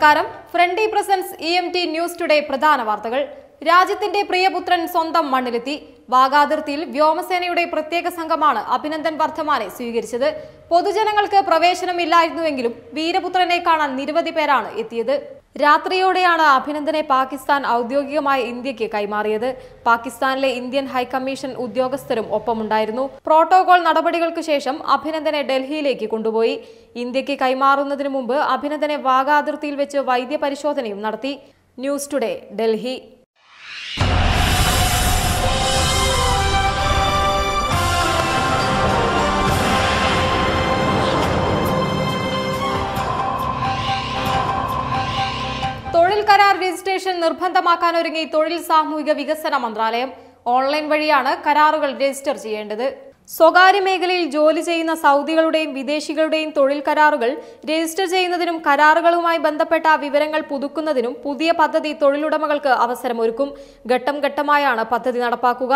നമസ്കാരം. ഫ്രണ്ടി presence EMT news today പ്രധാന വാർത്തകൾ. രാജ്യത്തിന്റെ പ്രിയപുത്രൻ സ്വന്തം മണ്ണിലെത്തി. വാഗാതിർത്തിയിൽ വ്യോമസേനയുടെ പ്രത്യേക സംഘമാണ് അഭിനന്ദൻ വർദ്ധമാനെ സ്വീകരിച്ചത്. പൊതുജനങ്ങൾക്ക് പ്രവേശനമില്ലായിരുന്നുവെങ്കിലും വീരപുത്രനെ കാണാൻ നിരവധി പേരാണ് എത്തിയത്. രാത്രിയോടെയാണ് അഭിനന്ദനെ പാകിസ്ഥാൻ ഔദ്യോഗികമായി ഇന്ത്യക്ക് കൈമാറിയത്. പാകിസ്ഥാനിലെ ഇന്ത്യൻ ഹൈക്കമ്മീഷൻ ഉദ്യോഗസ്ഥരും ഒപ്പമുണ്ടായിരുന്നു. പ്രോട്ടോകോൾ നടപടികൾക്ക് ശേഷം അഭിനന്ദനെ ഡൽഹിയിലേക്ക് കൊണ്ടുപോയി. ഇന്ത്യക്ക് കൈമാറുന്നതിന് മുമ്പ് അഭിനന്ദനെ വാഗാ അതിർത്തിയിൽ വെച്ച് വൈദ്യപരിശോധനയും നടത്തി. News today, Delhi. തൊഴിൽ കരാർ രജിസ്ട്രേഷൻ നിർബന്ധമാക്കാനൊരുങ്ങി തൊഴിൽ സാമൂഹിക വികസന മന്ത്രാലയം. ഓൺലൈൻ വഴിയാണ് കരാറുകൾ രജിസ്റ്റർ ചെയ്യേണ്ടത്. സ്വകാര്യ മേഖലയിൽ ജോലി ചെയ്യുന്ന സൗദികളുടെയും വിദേശികളുടെയും തൊഴിൽ കരാറുകൾ രജിസ്റ്റർ ചെയ്യുന്നതിനും കരാറുകളുമായി ബന്ധപ്പെട്ട വിവരങ്ങൾ പുതുക്കുന്നതിനും പുതിയ പദ്ധതി തൊഴിലുടമകൾക്ക് അവസരമൊരുക്കും. ഘട്ടം ഘട്ടമായാണ് പദ്ധതി നടപ്പാക്കുക.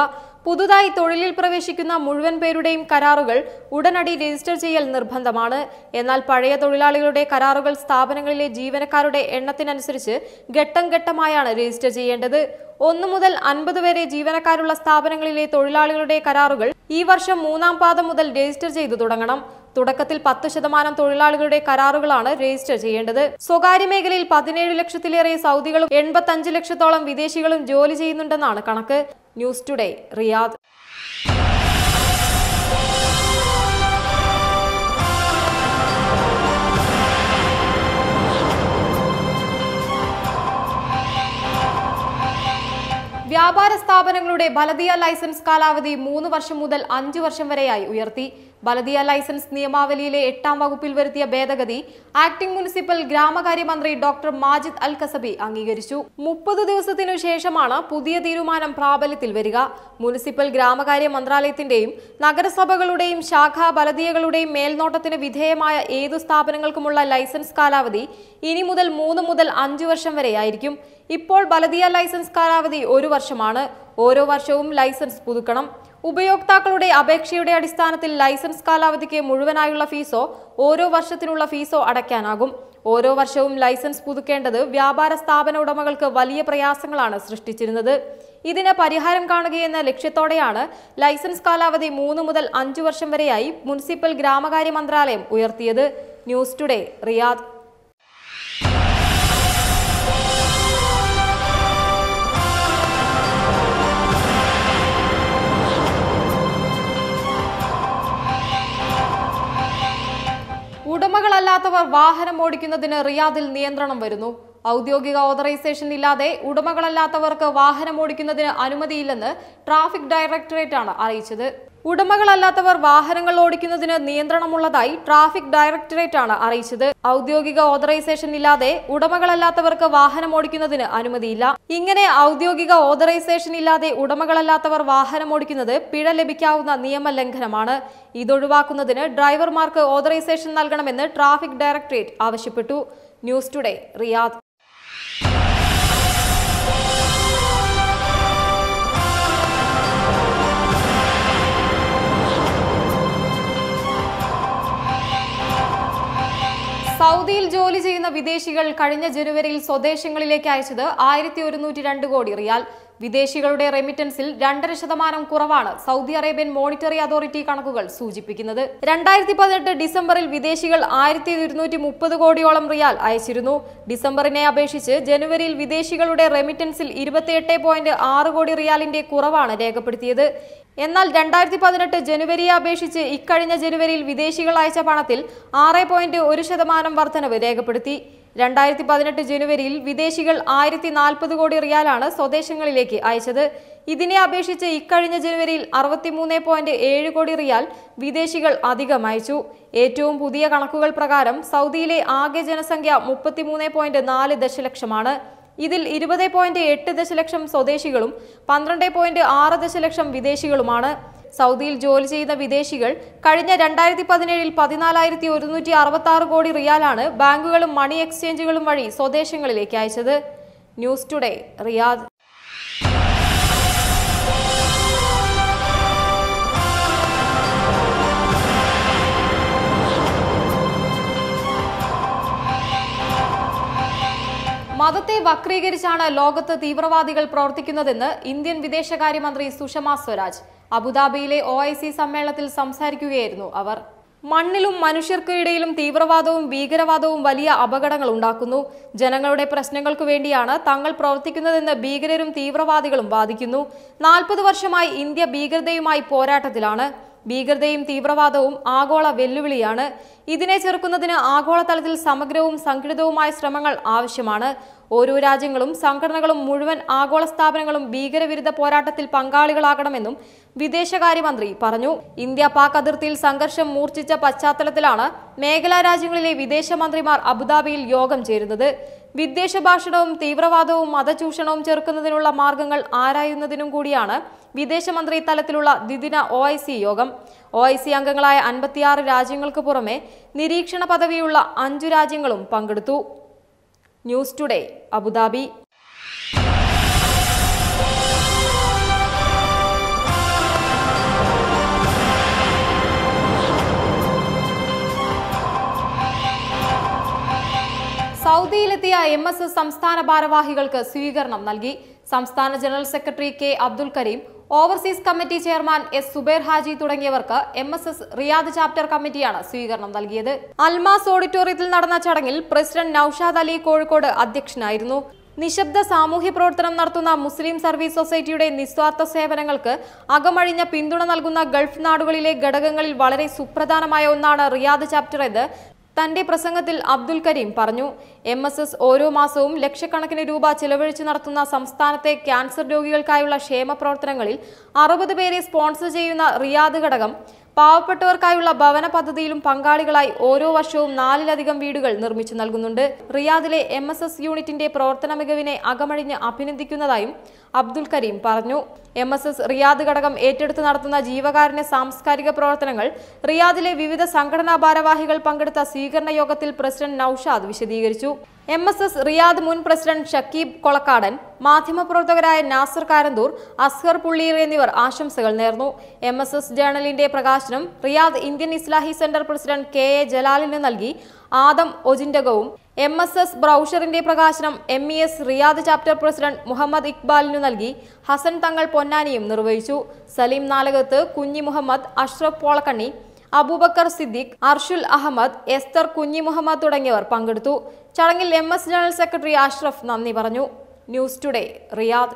പുതുതായി തൊഴിലിൽ പ്രവേശിക്കുന്ന മുഴുവൻ പേരുടെയും കരാറുകൾ ഉടനടി രജിസ്റ്റർ ചെയ്യൽ നിർബന്ധമാണ്. എന്നാൽ പഴയ തൊഴിലാളികളുടെ കരാറുകൾ സ്ഥാപനങ്ങളിലെ ജീവനക്കാരുടെ എണ്ണത്തിനനുസരിച്ച് ഘട്ടം ഘട്ടമായാണ് രജിസ്റ്റർ ചെയ്യേണ്ടത്. 1 മുതൽ 50 വരെ ജീവനക്കാരുള്ള സ്ഥാപനങ്ങളിലെ തൊഴിലാളികളുടെ കരാറുകൾ ഈ വർഷം 3-ാം പാദം മുതൽ രജിസ്റ്റർ ചെയ്തു തുടങ്ങണം. തുടക്കത്തിൽ 10% തൊഴിലാളികളുടെ കരാറുകളാണ് രജിസ്റ്റർ ചെയ്യേണ്ടത്. സ്വകാര്യ മേഖലയിൽ 17 ലക്ഷത്തിലേറെ സൗദികളും 85 ലക്ഷത്തോളം വിദേശികളും ജോലി ചെയ്യുന്നുണ്ടെന്നാണ് കണക്ക്. News today, Riyadh. വ്യാപാര സ്ഥാപനങ്ങളുടെ ബലദിയ ലൈസൻസ് കാലാവധി 3 വർഷം മുതൽ 5 വർഷം വരെയായി ഉയർത്തി. ബലദിയ ലൈസൻസ് നിയമാവലിയിലെ 8-ാം വകുപ്പിൽ വരുത്തിയ ഭേദഗതി ആക്ടിംഗ് മുനിസിപ്പൽ ഗ്രാമകാര്യ മന്ത്രി ഡോക്ടർ മാജിദ് അൽ കസബി അംഗീകരിച്ചു. 30 ദിവസത്തിനു ശേഷമാണ് പുതിയ തീരുമാനം പ്രാബല്യത്തിൽ വരിക. മുനിസിപ്പൽ ഗ്രാമകാര്യ മന്ത്രാലയത്തിന്റെയും നഗരസഭകളുടെയും ശാഖാ ബലദിയകളുടെയും മേൽനോട്ടത്തിന് വിധേയമായ ഏതു സ്ഥാപനങ്ങൾക്കുമുള്ള ലൈസൻസ് കാലാവധി ഇനി മുതൽ 3 മുതൽ 5 വർഷം വരെയായിരിക്കും. ഇപ്പോൾ ബലദിയ ലൈസൻസ് കാലാവധി 1 വർഷമാണ്. ഓരോ വർഷവും ലൈസൻസ് പുതുക്കണം. ഉപയോക്താക്കളുടെ അപേക്ഷയുടെ അടിസ്ഥാനത്തിൽ ലൈസൻസ് കാലാവധിക്ക് മുഴുവനായുള്ള ഫീസോ ഓരോ വർഷത്തിനുള്ള ഫീസോ അടയ്ക്കാനാകും. ഓരോ വർഷവും ലൈസൻസ് പുതുക്കേണ്ടത് വ്യാപാര സ്ഥാപന ഉടമകൾക്ക് വലിയ പ്രയാസങ്ങളാണ് സൃഷ്ടിച്ചിരുന്നത്. ഇതിന് പരിഹാരം കാണുകയെന്ന ലക്ഷ്യത്തോടെയാണ് ലൈസൻസ് കാലാവധി 3 മുതൽ 5 വർഷം വരെയായി മുനിസിപ്പൽ ഗ്രാമകാര്യ മന്ത്രാലയം ഉയർത്തിയത്. News today, Riyadh. ഉടമകളല്ലാത്തവർ വാഹനം ഓടിക്കുന്നതിന് റിയാദിൽ നിയന്ത്രണം വരുന്നു. ഔദ്യോഗിക ഓതറൈസേഷൻ ഇല്ലാതെ ഉടമകളല്ലാത്തവർക്ക് വാഹനം ഓടിക്കുന്നതിന് അനുമതിയില്ലെന്ന് ട്രാഫിക് ഡയറക്ടറേറ്റ് ആണ് അറിയിച്ചത്. ഉടമകളല്ലാത്തവർ വാഹനങ്ങൾ ഓടിക്കുന്നതിന് നിയന്ത്രണമുള്ളതായി ട്രാഫിക് ഡയറക്ടറേറ്റ് ആണ് അറിയിച്ചത്. ഔദ്യോഗിക ഓതറൈസേഷൻ ഇല്ലാതെ ഉടമകളല്ലാത്തവർക്ക് വാഹനം ഓടിക്കുന്നതിന് അനുമതിയില്ല. ഇങ്ങനെ ഔദ്യോഗിക ഓതറൈസേഷൻ ഇല്ലാതെ ഉടമകളല്ലാത്തവർ വാഹനം ഓടിക്കുന്നത് പിഴ ലഭിക്കാവുന്ന നിയമലംഘനമാണ്. ഇതൊഴിവാക്കുന്നതിന് ഡ്രൈവർമാർക്ക് ഓതറൈസേഷൻ നൽകണമെന്ന് ട്രാഫിക് ഡയറക്ടറേറ്റ് ആവശ്യപ്പെട്ടു. News today, Riyadh. സൗദിയിൽ ജോലി ചെയ്യുന്ന വിദേശികൾ കഴിഞ്ഞ ജനുവരിയിൽ സ്വദേശങ്ങളിലേക്ക് അയച്ചത് 1102 കോടി റിയാൽ. വിദേശികളുടെ റെമിറ്റൻസിൽ 2.5% കുറവാണ് സൗദി അറേബ്യൻ മോണിറ്ററി അതോറിറ്റി കണക്കുകൾ സൂചിപ്പിക്കുന്നത്. 2018 ഡിസംബറിൽ വിദേശികൾ 1230 കോടിയോളം റിയാൽ അയച്ചിരുന്നു. ഡിസംബറിനെ അപേക്ഷിച്ച് ജനുവരിയിൽ വിദേശികളുടെ റെമിറ്റൻസിൽ 28.6 കോടി റിയാലിന്റെ കുറവാണ് രേഖപ്പെടുത്തിയത്. എന്നാൽ 2018 ജനുവരിയെ അപേക്ഷിച്ച് ഇക്കഴിഞ്ഞ ജനുവരിയിൽ വിദേശികൾ അയച്ച പണത്തിൽ 6.1% വർധനവ് രേഖപ്പെടുത്തി. 2018 ജനുവരിയിൽ വിദേശികൾ 1040 കോടി റിയാലാണ് സ്വദേശങ്ങളിലേക്ക് അയച്ചത്. ഇതിനെ അപേക്ഷിച്ച് ഇക്കഴിഞ്ഞ ജനുവരിയിൽ 63.7 കോടി റിയാൽ വിദേശികൾ അധികം അയച്ചു. ഏറ്റവും പുതിയ കണക്കുകൾ പ്രകാരം സൗദിയിലെ ആകെ ജനസംഖ്യ 33.4 ദശലക്ഷമാണ്. ഇതിൽ 20.8 ദശലക്ഷം സ്വദേശികളും 12.6 ദശലക്ഷം വിദേശികളുമാണ്. സൗദിയിൽ ജോലി ചെയ്യുന്ന വിദേശികൾ കഴിഞ്ഞ 2017 14,166 കോടി റിയാലാണ് ബാങ്കുകളും മണി എക്സ്ചേഞ്ചുകളും വഴി സ്വദേശങ്ങളിലേക്ക് അയച്ചത്. News today, Riyadh. മതത്തെ വക്രീകരിച്ചാണ് ലോകത്ത് തീവ്രവാദികൾ പ്രവർത്തിക്കുന്നതെന്ന് ഇന്ത്യൻ വിദേശകാര്യമന്ത്രി സുഷമ സ്വരാജ്. അബുദാബിയിലെ OIC സമ്മേളനത്തിൽ സംസാരിക്കുകയായിരുന്നു അവർ. മണ്ണിലും മനുഷ്യർക്കിടയിലും തീവ്രവാദവും ഭീകരവാദവും വലിയ അപകടങ്ങൾ ഉണ്ടാക്കുന്നു. ജനങ്ങളുടെ പ്രശ്നങ്ങൾക്കു വേണ്ടിയാണ് തങ്ങൾ പ്രവർത്തിക്കുന്നതെന്ന് ഭീകരരും തീവ്രവാദികളും വാദിക്കുന്നു. 40 വർഷമായി ഇന്ത്യ ഭീകരതയുമായി പോരാട്ടത്തിലാണ്. ഭീകരതയും തീവ്രവാദവും ആഗോള വെല്ലുവിളിയാണ്. ഇതിനെ ചെറുക്കുന്നതിന് ആഗോളതലത്തിൽ സമഗ്രവും സംഘടിതവുമായ ശ്രമങ്ങൾ ആവശ്യമാണ്. ഓരോ രാജ്യങ്ങളും സംഘടനകളും മുഴുവൻ ആഗോള സ്ഥാപനങ്ങളും ഭീകരവിരുദ്ധ പോരാട്ടത്തിൽ പങ്കാളികളാകണമെന്നും വിദേശകാര്യമന്ത്രി പറഞ്ഞു. ഇന്ത്യ പാക് അതിർത്തിയിൽ സംഘർഷം മൂർച്ഛിച്ച പശ്ചാത്തലത്തിലാണ് മേഖലാ രാജ്യങ്ങളിലെ വിദേശമന്ത്രിമാർ അബുദാബിയിൽ യോഗം ചേരുന്നത്. വിദ്വേഷ ഭാഷണവും തീവ്രവാദവും മതചൂഷണവും ചെറുക്കുന്നതിനുള്ള മാർഗങ്ങൾ ആരായുന്നതിനും കൂടിയാണ് വിദേശമന്ത്രി തലത്തിലുള്ള ദ്വിദിന OIC യോഗം. OIC അംഗങ്ങളായ 56 രാജ്യങ്ങൾക്ക് പുറമെ നിരീക്ഷണ പദവിയുള്ള 5 രാജ്യങ്ങളും പങ്കെടുത്തു. News today, Abu Dhabi. സൗദിയിലെത്തിയ MSS സംസ്ഥാന ഭാരവാഹികൾക്ക് സ്വീകരണം നൽകി. സംസ്ഥാന general secretary K. Abdul Kareem, overseas committee chairman S. Zubair Haji തുടങ്ങിയവർക്ക് MSS റിയാദ് ചാപ്റ്റർ കമ്മിറ്റിയാണ് സ്വീകരണം നൽകിയത്. അൽമാസ് ഓഡിറ്റോറിയത്തിൽ നടന്ന ചടങ്ങിൽ പ്രസിഡന്റ് നൌഷാദ് അലി കോഴിക്കോട് അധ്യക്ഷനായിരുന്നു. നിശബ്ദ സാമൂഹ്യ പ്രവർത്തനം നടത്തുന്ന മുസ്ലിം സർവീസ് സൊസൈറ്റിയുടെ നിസ്വാർത്ഥ സേവനങ്ങൾക്ക് അകമഴിഞ്ഞ പിന്തുണ നൽകുന്ന ഗൾഫ് നാടുകളിലെ ഘടകങ്ങളിൽ വളരെ സുപ്രധാനമായ ഒന്നാണ് റിയാദ് ചാപ്റ്റർ എന്ന് തന്റെ പ്രസംഗത്തിൽ അബ്ദുൽ കരീം പറഞ്ഞു. MSS ഓരോ മാസവും ലക്ഷക്കണക്കിന് രൂപ ചെലവഴിച്ച് നടത്തുന്ന സംസ്ഥാനത്തെ ക്യാൻസർ രോഗികൾക്കായുള്ള ക്ഷേമ പ്രവർത്തനങ്ങളിൽ 60 പേരെ സ്പോൺസർ ചെയ്യുന്ന റിയാദ് ഘടകം പാവപ്പെട്ടവർക്കായുള്ള ഭവന പദ്ധതിയിലും പങ്കാളികളായി ഓരോ വർഷവും 4-ലധികം വീടുകൾ നിർമ്മിച്ചു നൽകുന്നുണ്ട്. റിയാദിലെ MSS യൂണിറ്റിന്റെ പ്രവർത്തന മികവിനെ അകമഴിഞ്ഞ് അഭിനന്ദിക്കുന്നതായും അബ്ദുൽ കരീം പറഞ്ഞു. MSS റിയാദ് ഘടകം ഏറ്റെടുത്ത് നടത്തുന്ന ജീവകാരുണ്യ സാംസ്കാരിക പ്രവർത്തനങ്ങൾ റിയാദിലെ വിവിധ സംഘടനാ ഭാരവാഹികൾ പങ്കെടുത്ത സ്വീകരണ യോഗത്തിൽ പ്രസിഡന്റ് നൌഷാദ് വിശദീകരിച്ചു. MSS റിയാദ് മുൻ പ്രസിഡന്റ് ഷക്കീബ് കൊളക്കാടൻ, മാധ്യമപ്രവർത്തകരായ നാസർ കാരന്തൂർ, അസ്ഹർ പുള്ളീർ എന്നിവർ ആശംസകൾ നേർന്നു. MSS ജേണലിന്റെ പ്രകാശനം Riyadh Indian Islahi centre president KA ജലാലിന് നൽകി. ആദം ഒജിൻഡകവും MSS ബ്രൗഷറിന്റെ പ്രകാശനം MES Riyadh chapter president Muhammad ഇക്ബാലിനു നൽകി. ഹസൻ തങ്ങൾ പൊന്നാനിയും നിർവഹിച്ചു. സലീം നാലകത്ത്, കുഞ്ഞി മുഹമ്മദ്, അഷ്റഫ് പോളക്കണ്ണി, അബൂബക്കർ സിദ്ദീഖ്, അർഷുൽ അഹമ്മദ്, എസ്തർ കുഞ്ഞി മുഹമ്മദ് തുടങ്ങിയവർ പങ്കെടുത്തു. ചടങ്ങിൽ MS ജനറൽ സെക്രട്ടറി അഷ്റഫ് നന്ദി പറഞ്ഞു. News today, Riyadh.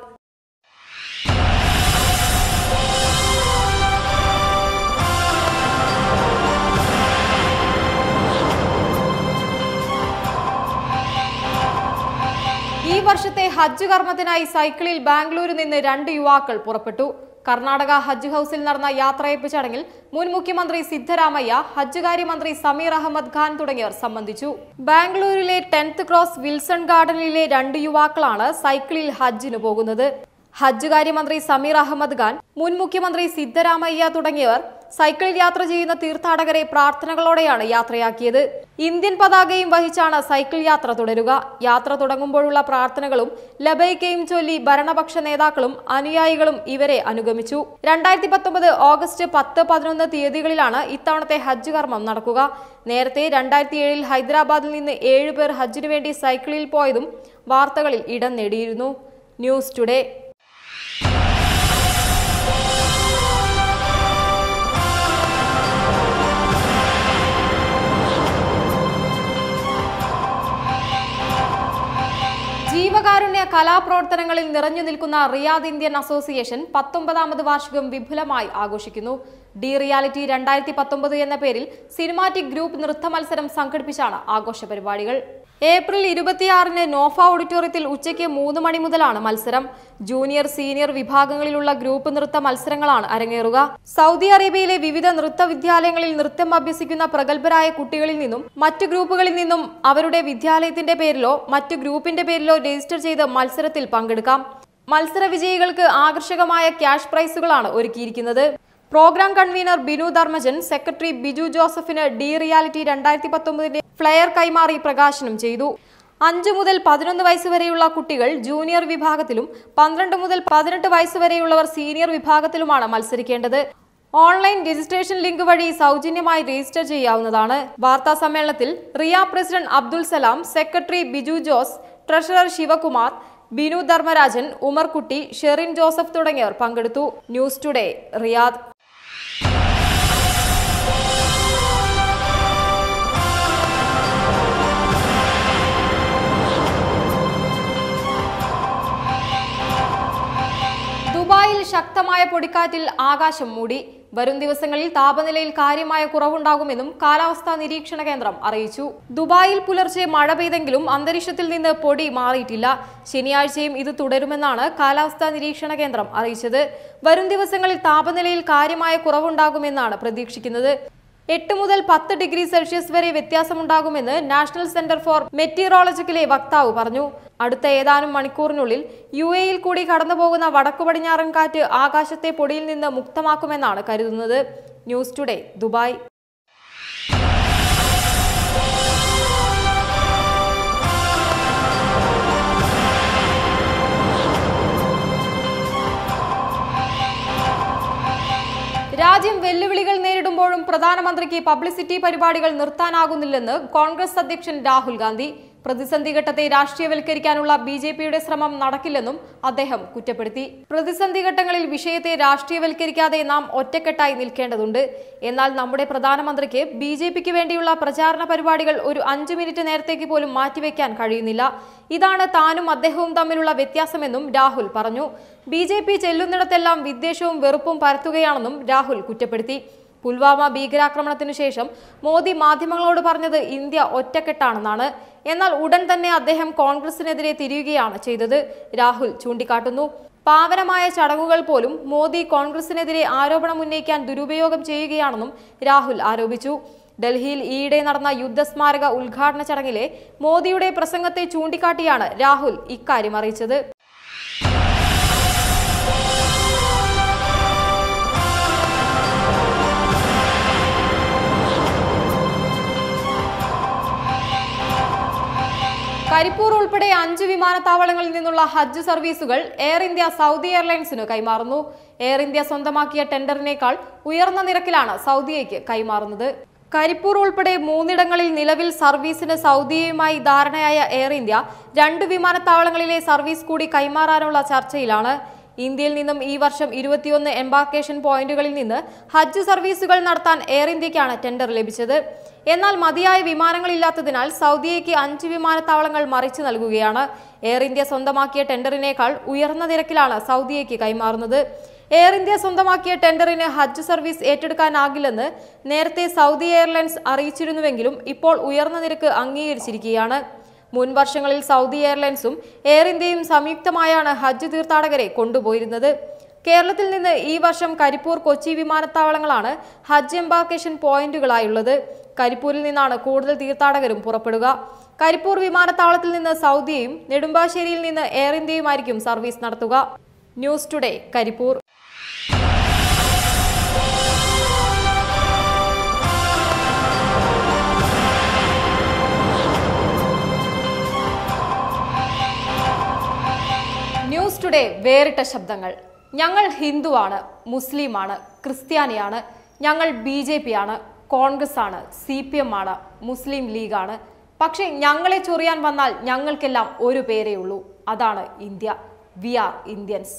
ഈ വർഷത്തെ ഹജ്ജ് കർമ്മത്തിനായി സൈക്കിളിൽ ബാംഗ്ലൂരിൽ നിന്ന് 2 യുവാക്കൾ പുറപ്പെട്ടു. കർണാടക ഹജ്ജ് ഹൌസിൽ നടന്ന യാത്രയയപ്പ് ചടങ്ങിൽ മുൻ മുഖ്യമന്ത്രി സിദ്ധരാമയ്യ, ഹജ്ജ് കാര്യമന്ത്രി സമീർ അഹമ്മദ് ഖാൻ തുടങ്ങിയവർ സംബന്ധിച്ചു. ബാംഗ്ലൂരിലെ 10th ക്രോസ് വിൽസൺ ഗാർഡനിലെ 2 യുവാക്കളാണ് സൈക്കിളിൽ ഹജ്ജിന് പോകുന്നത്. ഹജ്ജ് കാര്യമന്ത്രി സമീർ അഹമ്മദ് ഖാൻ, മുൻ മുഖ്യമന്ത്രി സിദ്ധരാമയ്യ തുടങ്ങിയവർ സൈക്കിളിൽ യാത്ര ചെയ്യുന്ന തീർത്ഥാടകരെ പ്രാർത്ഥനകളോടെയാണ് യാത്രയാക്കിയത്. ഇന്ത്യൻ പതാകയും വഹിച്ചാണ് സൈക്കിൾ യാത്ര തുടരുക. യാത്ര തുടങ്ങുമ്പോഴുള്ള പ്രാർത്ഥനകളും ലബൈക്കയും ചൊല്ലി ഭരണപക്ഷ നേതാക്കളും അനുയായികളും ഇവരെ അനുഗമിച്ചു. 2019 ഓഗസ്റ്റ് 10-11 തീയതികളിലാണ് ഇത്തവണത്തെ ഹജ്ജ് കർമ്മം നടക്കുക. നേരത്തെ 2007 ഹൈദരാബാദിൽ നിന്ന് 7 പേർ ഹജ്ജിനു വേണ്ടി സൈക്കിളിൽ പോയതും വാർത്തകളിൽ ഇടം നേടിയിരുന്നു. News today. ജീവകാരുണ്യ കലാപ്രവർത്തനങ്ങളിൽ നിറഞ്ഞു നിൽക്കുന്ന റിയാദ് ഇന്ത്യൻ അസോസിയേഷൻ 19ാമത് വാർഷികം വിപുലമായി ആഘോഷിക്കുന്നു. ഡി റിയാലിറ്റി 2019 എന്ന പേരിൽ സിനിമാറ്റിക് ഗ്രൂപ്പ് നൃത്ത മത്സരം സംഘടിപ്പിച്ചാണ് ആഘോഷ പരിപാടികൾ. ഏപ്രിൽ 26-ന് നോഫ ഓഡിറ്റോറിയത്തിൽ ഉച്ചയ്ക്ക് 3 മണി മുതലാണ് മത്സരം. ജൂനിയർ, സീനിയർ വിഭാഗങ്ങളിലുള്ള ഗ്രൂപ്പ് നൃത്ത മത്സരങ്ങളാണ് അരങ്ങേറുക. സൗദി അറേബ്യയിലെ വിവിധ നൃത്ത വിദ്യാലയങ്ങളിൽ നൃത്തം അഭ്യസിക്കുന്ന പ്രഗത്ഭരായ കുട്ടികളിൽ നിന്നും മറ്റു ഗ്രൂപ്പുകളിൽ നിന്നും അവരുടെ വിദ്യാലയത്തിന്റെ പേരിലോ മറ്റു ഗ്രൂപ്പിന്റെ പേരിലോ രജിസ്റ്റർ ചെയ്ത് മത്സരത്തിൽ പങ്കെടുക്കാം. മത്സര വിജയികൾക്ക് ആകർഷകമായ ക്യാഷ് പ്രൈസുകളാണ് ഒരുക്കിയിരിക്കുന്നത്. Programme convener Binu Dharmajan secretary Biju ജോസഫിന് ഡി റിയാലിറ്റി 2019 ഫ്ലയർ കൈമാറി പ്രകാശനം ചെയ്തു. 5 മുതൽ 11 വയസ്സ് വരെയുള്ള കുട്ടികൾ ജൂനിയർ വിഭാഗത്തിലും 12 മുതൽ 18 വയസ്സ് വരെയുള്ളവർ സീനിയർ വിഭാഗത്തിലുമാണ് മത്സരിക്കേണ്ടത്. ഓൺലൈൻ രജിസ്ട്രേഷൻ ലിങ്ക് വഴി സൗജന്യമായി രജിസ്റ്റർ ചെയ്യാവുന്നതാണ്. വാർത്താ സമ്മേളനത്തിൽ റിയ president Abdul Salam, secretary Biju Jose, treasurer Sivakumar, Binu Dharmarajan, Umarkutty, Sherin Joseph തുടങ്ങിയവർ പങ്കെടുത്തു. News today, Riyadh. ദുബായിൽ ശക്തമായ പൊടിക്കാറ്റിൽ ആകാശം മൂടി. വരും ദിവസങ്ങളിൽ താപനിലയിൽ കാര്യമായ കുറവുണ്ടാകുമെന്നും കാലാവസ്ഥാ നിരീക്ഷണ കേന്ദ്രം അറിയിച്ചു. ദുബായിൽ പുലർച്ചെ മഴ പെയ്തെങ്കിലും അന്തരീക്ഷത്തിൽ നിന്ന് പൊടി മാറിയിട്ടില്ല. ശനിയാഴ്ചയും ഇത് തുടരുമെന്നാണ് കാലാവസ്ഥാ നിരീക്ഷണ കേന്ദ്രം അറിയിച്ചത്. വരും ദിവസങ്ങളിൽ താപനിലയിൽ കാര്യമായ കുറവുണ്ടാകുമെന്നാണ് പ്രതീക്ഷിക്കുന്നത്. 8 മുതൽ 10 ഡിഗ്രി സെൽഷ്യസ് വരെ വ്യത്യാസമുണ്ടാകുമെന്ന് നാഷണൽ സെന്റർ ഫോർ മെറ്റീറോളജിക്കിലെ വക്താവ് പറഞ്ഞു. അടുത്ത ഏതാനും മണിക്കൂറിനുള്ളിൽ UAEയിൽ കൂടി കടന്നുപോകുന്ന വടക്കു പടിഞ്ഞാറൻ കാറ്റ് ആകാശത്തെ പൊടിയിൽ നിന്ന് മുക്തമാക്കുമെന്നാണ് കരുതുന്നത്. News today, Dubai. രാജ്യം വെല്ലുവിളികൾ നേരിടുമ്പോഴും പ്രധാനമന്ത്രിക്ക് പബ്ലിസിറ്റി പരിപാടികൾ നിർത്താനാകുന്നില്ലെന്ന് കോൺഗ്രസ് അധ്യക്ഷൻ രാഹുൽ ഗാന്ധി. പ്രതിസന്ധി ഘട്ടത്തെ രാഷ്ട്രീയവൽക്കരിക്കാനുള്ള BJPയുടെ ശ്രമം നടക്കില്ലെന്നും അദ്ദേഹം കുറ്റപ്പെടുത്തി. പ്രതിസന്ധി ഘട്ടങ്ങളിൽ വിഷയത്തെ രാഷ്ട്രീയവൽക്കരിക്കാതെ നാം ഒറ്റക്കെട്ടായി നിൽക്കേണ്ടതുണ്ട്. എന്നാൽ നമ്മുടെ പ്രധാനമന്ത്രിക്ക് BJPക്ക് വേണ്ടിയുള്ള പ്രചാരണ പരിപാടികൾ ഒരു 5 മിനിറ്റ് നേരത്തേക്ക് പോലും മാറ്റിവെക്കാൻ കഴിയുന്നില്ല. ഇതാണ് താനും അദ്ദേഹവും തമ്മിലുള്ള വ്യത്യാസമെന്നും രാഹുൽ പറഞ്ഞു. BJP ചെല്ലുന്നിടത്തെല്ലാം വിദ്വേഷവും വെറുപ്പും പരത്തുകയാണെന്നും രാഹുൽ കുറ്റപ്പെടുത്തി. പുൽവാമ ഭീകരാക്രമണത്തിനു ശേഷം മോദി മാധ്യമങ്ങളോട് പറഞ്ഞത് ഇന്ത്യ ഒറ്റക്കെട്ടാണെന്നാണ്. എന്നാൽ ഉടൻ തന്നെ അദ്ദേഹം കോൺഗ്രസിനെതിരെ തിരിയുകയാണ് ചെയ്തത്. രാഹുൽ ചൂണ്ടിക്കാട്ടുന്നു. പാവനമായ ചടങ്ങുകൾ പോലും മോദി കോൺഗ്രസിനെതിരെ ആരോപണം ഉന്നയിക്കാൻ ദുരുപയോഗം ചെയ്യുകയാണെന്നും രാഹുൽ ആരോപിച്ചു. ഡൽഹിയിൽ ഈയിടെ നടന്ന യുദ്ധസ്മാരക ഉദ്ഘാടന ചടങ്ങിലെ മോദിയുടെ പ്രസംഗത്തെ ചൂണ്ടിക്കാട്ടിയാണ് രാഹുൽ ഇക്കാര്യം അറിയിച്ചത്. കരിപ്പൂർ ഉൾപ്പെടെ 5 വിമാനത്താവളങ്ങളിൽ നിന്നുള്ള ഹജ്ജ് സർവീസുകൾ എയർ ഇന്ത്യ സൗദി എയർലൈൻസിന് കൈമാറുന്നു. എയർ ഇന്ത്യ സ്വന്തമാക്കിയ ടെൻഡറിനേക്കാൾ ഉയർന്ന നിരക്കിലാണ് സൗദിയയ്ക്ക് കൈമാറുന്നത്. കരിപ്പൂർ ഉൾപ്പെടെ 3 ഇടങ്ങളിൽ നിലവിൽ സർവീസിന് സൗദിയുമായി ധാരണയായ എയർ ഇന്ത്യ 2 വിമാനത്താവളങ്ങളിലെ സർവീസ് കൂടി കൈമാറാനുള്ള ചർച്ചയിലാണ്. ഇന്ത്യയിൽ നിന്നും ഈ വർഷം 21 എംബാർക്കേഷൻ പോയിന്റുകളിൽ നിന്ന് ഹജ്ജ് സർവീസുകൾ നടത്താൻ എയർ ഇന്ത്യക്കാണ് ടെൻഡർ ലഭിച്ചത്. എന്നാൽ മതിയായ വിമാനങ്ങളില്ലാത്തതിനാൽ സൗദിയയ്ക്ക് 5 വിമാനത്താവളങ്ങൾ മറിച്ചു നൽകുകയാണ്. എയർ ഇന്ത്യ സ്വന്തമാക്കിയ ടെൻഡറിനേക്കാൾ ഉയർന്ന നിരക്കിലാണ് സൗദിയയ്ക്ക് കൈമാറുന്നത്. എയർ ഇന്ത്യ സ്വന്തമാക്കിയ ടെൻഡറിന് ഹജ്ജ് സർവീസ് ഏറ്റെടുക്കാനാകില്ലെന്ന് നേരത്തെ സൗദി എയർലൈൻസ് അറിയിച്ചിരുന്നുവെങ്കിലും ഇപ്പോൾ ഉയർന്ന നിരക്ക് അംഗീകരിച്ചിരിക്കുകയാണ്. മുൻ വർഷങ്ങളിൽ സൗദി എയർലൈൻസും എയർ ഇന്ത്യയും സംയുക്തമായാണ് ഹജ്ജ് തീർത്ഥാടകരെ കൊണ്ടുപോയിരുന്നത്. കേരളത്തിൽ നിന്ന് ഈ വർഷം കരിപ്പൂർ, കൊച്ചി വിമാനത്താവളങ്ങളാണ് ഹജ്ജ് എംബാർക്കേഷൻ പോയിന്റുകളായുള്ളത്. കരിപ്പൂരിൽ നിന്നാണ് കൂടുതൽ തീർത്ഥാടകരും പുറപ്പെടുക. കരിപ്പൂർ വിമാനത്താവളത്തിൽ നിന്ന് സൗദിയയും നെടുമ്പാശ്ശേരിയിൽ നിന്ന് എയർ ഇന്ത്യയുമായിരിക്കും സർവീസ് നടത്തുക. News today, Karipur. News today വേറിട്ട ശബ്ദങ്ങൾ. ഞങ്ങൾ ഹിന്ദുവാണ്, മുസ്ലിമാണ്, ക്രിസ്ത്യാനിയാണ്. ഞങ്ങൾ BJP ആണ്, കോൺഗ്രസ് ആണ്, CPM ആണ്, മുസ്ലിം ലീഗാണ്. പക്ഷെ ഞങ്ങളെ ചൊറിയാൻ വന്നാൽ ഞങ്ങൾക്കെല്ലാം ഒരു പേരേ ഉള്ളൂ. അതാണ് ഇന്ത്യ. V R Indians.